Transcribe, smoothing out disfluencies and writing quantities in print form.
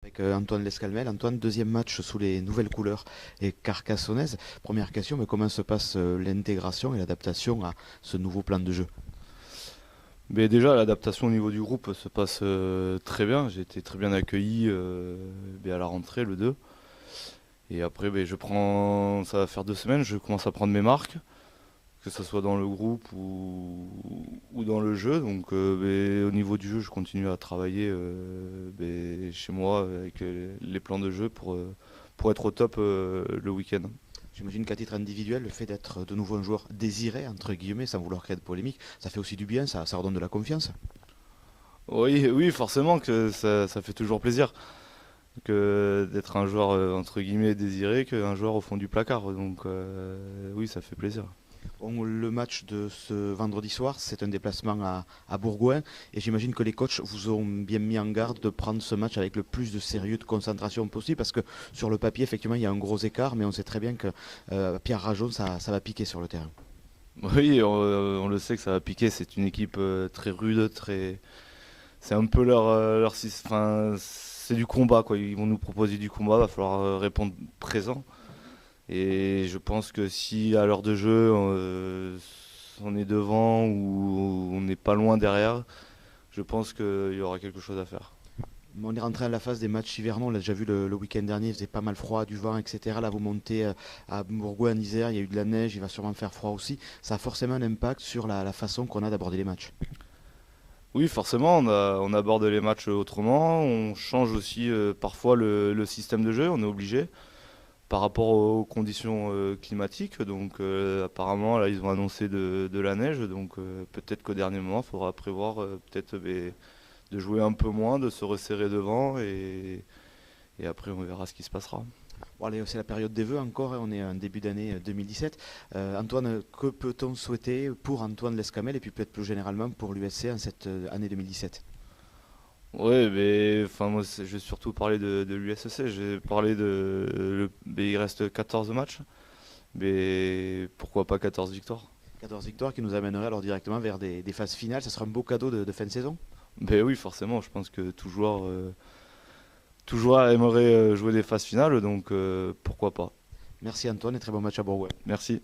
Avec Antoine Lescalmel. Antoine, deuxième match sous les nouvelles couleurs et carcassonnaises. Première question, mais comment se passe l'intégration et l'adaptation à ce nouveau plan de jeu? Mais déjà, l'adaptation au niveau du groupe se passe très bien. J'ai été très bien accueilli à la rentrée, le 2. Et après, ça va faire 2 semaines, je commence à prendre mes marques, que ce soit dans le groupe ou dans le jeu. Donc, au niveau du jeu, je continue à travailler chez moi avec les plans de jeu pour être au top le week-end. J'imagine qu'à titre individuel, le fait d'être de nouveau un joueur désiré, entre guillemets, sans vouloir créer de polémique, ça fait aussi du bien, ça redonne de la confiance. Oui, oui, forcément que ça fait toujours plaisir que d'être un joueur entre guillemets désiré qu'un joueur au fond du placard. Donc oui, ça fait plaisir. Bon, le match de ce vendredi soir, c'est un déplacement à Bourgoin, et j'imagine que les coachs vous ont bien mis en garde de prendre ce match avec le plus de sérieux, de concentration possible, parce que sur le papier, effectivement, il y a un gros écart, mais on sait très bien que Pierre Rajon, ça va piquer sur le terrain. Oui, on le sait que ça va piquer. C'est une équipe très rude, très. C'est un peu enfin, c'est du combat quoi. Ils vont nous proposer du combat, va falloir répondre présent. Et je pense que si à l'heure de jeu on est devant ou on n'est pas loin derrière, je pense qu'il y aura quelque chose à faire. On est rentré à la phase des matchs hivernaux, on l'a déjà vu le week-end dernier, il faisait pas mal froid, du vent, etc. Là, vous montez à Bourgoin, en Isère, il y a eu de la neige, il va sûrement faire froid aussi. Ça a forcément un impact sur la façon qu'on a d'aborder les matchs. Oui, forcément, on aborde les matchs autrement. On change aussi parfois le système de jeu, on est obligé par rapport aux conditions climatiques. Donc apparemment, là, ils ont annoncé de la neige. Donc peut-être qu'au dernier moment, il faudra prévoir peut-être de jouer un peu moins, de se resserrer devant. Et après, on verra ce qui se passera. Bon, allez, c'est la période des vœux encore, hein, on est en début d'année 2017. Antoine, que peut-on souhaiter pour Antoine Lescamel et puis peut-être plus généralement pour l'USC en cette année 2017? Oui, mais enfin, moi, je vais surtout parler de l'USC. J'ai parlé mais il reste 14 matchs. Mais pourquoi pas 14 victoires? 14 victoires qui nous amènerait alors directement vers des phases finales, ça sera un beau cadeau de fin de saison. Ben oui, forcément, je pense que tout joueur aimerait jouer des phases finales, donc pourquoi pas. Merci Antoine et très bon match à Bourgoin. Merci.